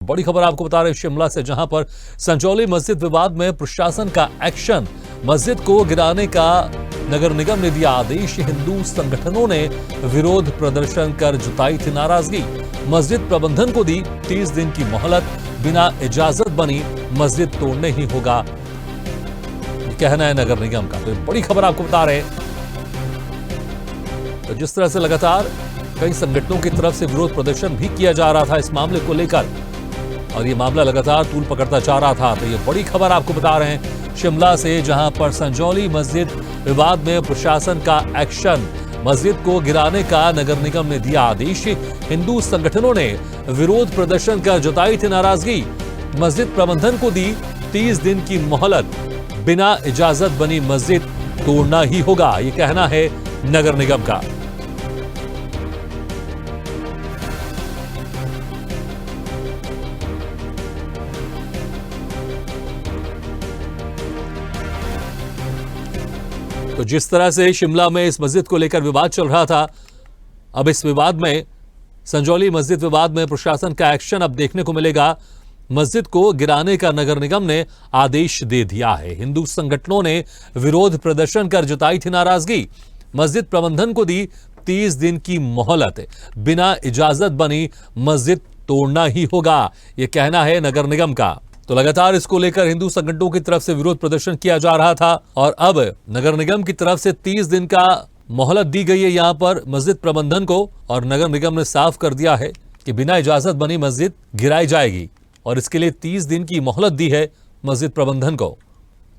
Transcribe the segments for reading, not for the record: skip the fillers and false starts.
बड़ी खबर आपको बता रहे हैं शिमला से, जहां पर संजौली मस्जिद विवाद में प्रशासन का एक्शन। मस्जिद को गिराने का नगर निगम ने दिया आदेश। हिंदू संगठनों ने विरोध प्रदर्शन कर जताई थी नाराजगी। मस्जिद प्रबंधन को दी 30 दिन की मोहलत। बिना इजाजत बनी मस्जिद तोड़ने ही होगा, कहना है नगर निगम का। तो बड़ी खबर आपको बता रहे हैं। तो जिस तरह से लगातार कई संगठनों की तरफ से विरोध प्रदर्शन भी किया जा रहा था इस मामले को लेकर, और ये मामला लगातार तूल पकड़ता जा रहा था, तो ये बड़ी खबर आपको बता रहे हैं शिमला से, जहां पर संजौली मस्जिद विवाद में प्रशासन का एक्शन। मस्जिद को गिराने का नगर निगम ने दिया आदेश। हिंदू संगठनों ने विरोध प्रदर्शन कर जताई थी नाराजगी। मस्जिद प्रबंधन को दी 30 दिन की मोहलत। बिना इजाजत बनी मस्जिद तोड़ना ही होगा, ये कहना है नगर निगम का। तो जिस तरह से शिमला में इस मस्जिद को लेकर विवाद चल रहा था, अब इस विवाद में संजौली मस्जिद विवाद में प्रशासन का एक्शन अब देखने को मिलेगा। मस्जिद को गिराने का नगर निगम ने आदेश दे दिया है। हिंदू संगठनों ने विरोध प्रदर्शन कर जताई थी नाराजगी। मस्जिद प्रबंधन को दी 30 दिन की मोहलत। बिना इजाजत बनी मस्जिद तोड़ना ही होगा, यह कहना है नगर निगम का। तो लगातार इसको लेकर हिंदू संगठनों की तरफ से विरोध प्रदर्शन किया जा रहा था, और अब नगर निगम की तरफ से 30 दिन का मोहलत दी गई है यहां पर मस्जिद प्रबंधन को, और नगर निगम ने साफ कर दिया है कि बिना इजाजत बनी मस्जिद गिराई जाएगी, और इसके लिए 30 दिन की मोहलत दी है मस्जिद प्रबंधन को।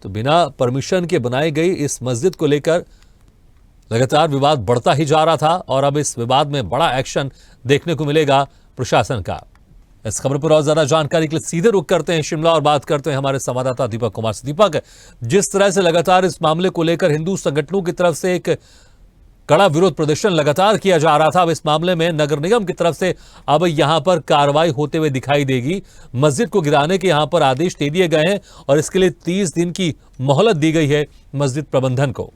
तो बिना परमिशन के बनाई गई इस मस्जिद को लेकर लगातार विवाद बढ़ता ही जा रहा था, और अब इस विवाद में बड़ा एक्शन देखने को मिलेगा प्रशासन का। इस खबर पर और ज्यादा जानकारी के लिए सीधे रुख करते हैं शिमला और बात करते हैं हमारे संवाददाता दीपक कुमार से। दीपक, जिस तरह से लगातार इस मामले को लेकर हिंदू संगठनों की तरफ से एक कड़ा विरोध प्रदर्शन लगातार किया जा रहा था, अब इस मामले में नगर निगम की तरफ से अब यहां पर कार्रवाई होते हुए दिखाई देगी। मस्जिद को गिराने के यहां पर आदेश दे दिए गए हैं, और इसके लिए 30 दिन की मोहलत दी गई है मस्जिद प्रबंधन को।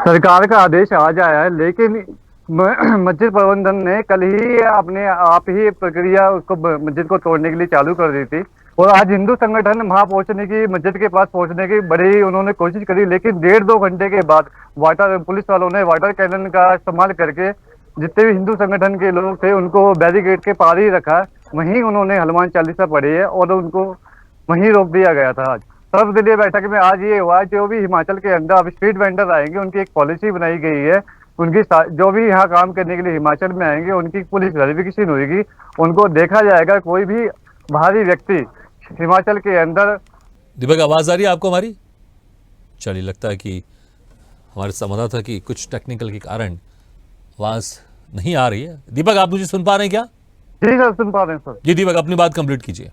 सरकार का आदेश आ जाया है, लेकिन मस्जिद प्रबंधन ने कल ही अपने आप ही प्रक्रिया उसको मस्जिद को तोड़ने के लिए चालू कर दी थी, और आज हिंदू संगठन वहां पहुंचने की, मस्जिद के पास पहुंचने की बड़ी उन्होंने कोशिश करी, लेकिन 1.5-2 घंटे के बाद पुलिस वालों ने वाटर कैनन का इस्तेमाल करके जितने भी हिंदू संगठन के लोग थे उनको बैरिकेड के पार ही रखा। वहीं उन्होंने हनुमान चालीसा पढ़ी है और उनको वहीं रोक दिया गया था। आज सर्वदलीय बैठक में आज ये हुआ, जो भी हिमाचल के अंदर अब स्ट्रीट वेंडर आएंगे उनकी एक पॉलिसी बनाई गई है। उनकी जो भी यहाँ काम करने के लिए हिमाचल में आएंगे उनकी पुलिस वेरिफिकेशन होगी, उनको देखा जाएगा। कोई भी बाहरी व्यक्ति हिमाचल के अंदर। दीपक, आवाज आ रही है आपको हमारी? चलिए, लगता है कि हमारे संवाददाता की कुछ टेक्निकल के कारण आवाज नहीं आ रही है। दीपक, आप मुझे सुन पा रहे हैं क्या? जी सर, सुन पा रहे हैं सर। जी दीपक, अपनी बात कंप्लीट कीजिए।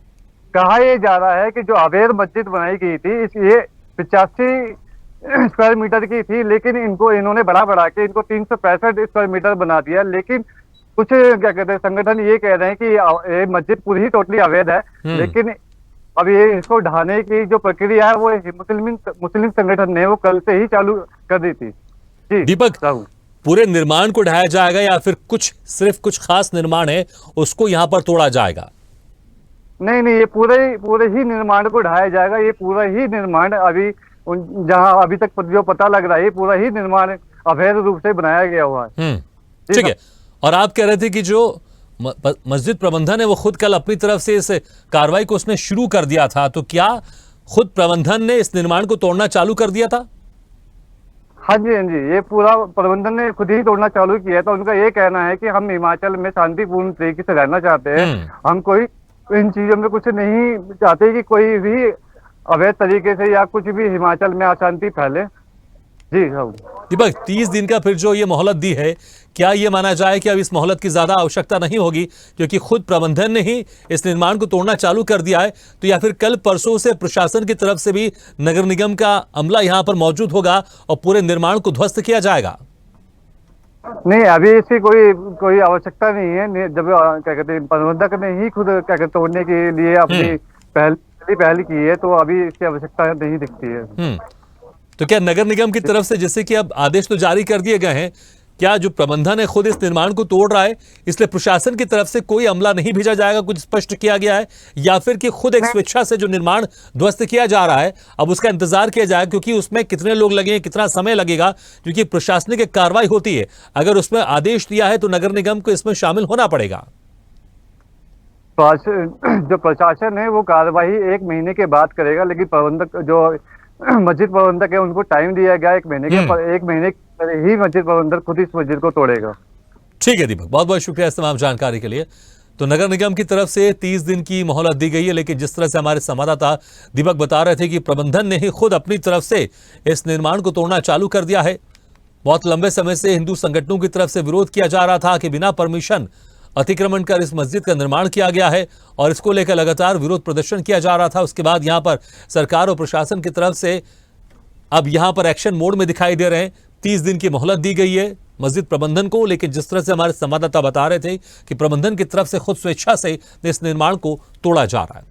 कहा यह जा रहा है कि जो अवैध मस्जिद बनाई गई थी ये 85 स्क्वायर मीटर की थी, लेकिन इन्होंने बढ़ा के इनको 365 स्क्वायर मीटर बना दिया। लेकिन कुछ क्या कहते हैं संगठन ये कह रहे हैं कि ये मस्जिद पूरी ही टोटली अवैध है, लेकिन अब ये इसको ढाने की जो प्रक्रिया है वो मुस्लिम संगठन ने वो कल से ही चालू कर दी थी। जी दीपक, पूरे निर्माण को ढाया जाएगा या फिर सिर्फ कुछ खास निर्माण है उसको यहाँ पर तोड़ा जाएगा? नहीं, ये पूरे ही निर्माण को ढाया जाएगा। ये पूरा ही निर्माण अभी जहां अभी तक जो पता लग रहा है, ये पूरा ही निर्माण अवैध रूप से बनाया गया हुआ है। ठीक है। और आप कह रहे थे कि जो मस्जिद प्रबंधन है वो खुद कल अपनी तरफ से इस कार्रवाई को उसने शुरू कर दिया था, तो क्या खुद प्रबंधन ने इस निर्माण को तोड़ना चालू कर दिया था? हाँ जी, ये पूरा प्रबंधन ने खुद ही तोड़ना चालू किया था। उनका ये कहना है कि हम हिमाचल में शांतिपूर्ण तरीके से रहना चाहते हैं, हम कोई इन चीजों में कुछ नहीं चाहते कि कोई भी अवैध तरीके से या कुछ भी हिमाचल में अशांति फैले। जी दीपक, 30 दिन का फिर जो ये मोहलत दी है, क्या ये माना जाए कि अब इस मोहलत की ज्यादा आवश्यकता नहीं होगी क्योंकि खुद प्रबंधन ने ही इस निर्माण को तोड़ना चालू कर दिया है? तो या फिर कल परसों से प्रशासन की तरफ से भी नगर निगम का अमला यहां पर मौजूद होगा और पूरे निर्माण को ध्वस्त किया जाएगा? नहीं, अभी इसकी कोई आवश्यकता नहीं है। जब क्या कहते हैं प्रबंधक ने ही खुद क्या कहते तोड़ने के लिए अपनी पहल की है, तो अभी इसकी आवश्यकता नहीं दिखती है। तो क्या नगर निगम की तरफ से, जैसे कि अब आदेश तो जारी कर दिए गए हैं, क्या जो प्रबंधन है खुद इस निर्माण को तोड़ रहा है, इसलिए प्रशासन की तरफ से कोई अमला नहीं भेजा जाएगा, कुछ स्पष्ट किया गया है, या फिर कि खुद एक स्वेच्छा से जो निर्माण ध्वस्त किया जा रहा है अब उसका इंतजार किया जाए, क्योंकि उसमें कितने लोग लगेंगे, कितना समय लगेगा, क्योंकि प्रशासनिक एक कार्रवाई होती है। अगर उसमें आदेश दिया है तो नगर निगम को इसमें शामिल होना पड़ेगा। जो प्रशासन है वो कार्रवाई 1 महीने के बाद करेगा, लेकिन प्रबंधक जो मस्जिद प्रबंधक है उनको टाइम दिया गया 1 महीने के, पर 1 महीने ही मस्जिद प्रबंधक खुद इस मस्जिद को तोड़ेगा। ठीक है दीपक, बहुत बहुत शुक्रिया इस तमाम जानकारी के लिए। तो नगर निगम की तरफ से 30 दिन की मोहलत दी गई है, लेकिन जिस तरह से हमारे संवाददाता दीपक बता रहे थे कि प्रबंधन ने ही खुद अपनी तरफ से इस निर्माण को तोड़ना चालू कर दिया है। बहुत लंबे समय से हिंदू संगठनों की तरफ से विरोध किया जा रहा था कि बिना परमिशन अतिक्रमण कर इस मस्जिद का निर्माण किया गया है, और इसको लेकर लगातार विरोध प्रदर्शन किया जा रहा था। उसके बाद यहां पर सरकार और प्रशासन की तरफ से अब यहां पर एक्शन मोड में दिखाई दे रहे हैं। 30 दिन की मोहलत दी गई है मस्जिद प्रबंधन को, लेकिन जिस तरह से हमारे संवाददाता बता रहे थे कि प्रबंधन की तरफ से खुद स्वेच्छा से इस निर्माण को तोड़ा जा रहा है।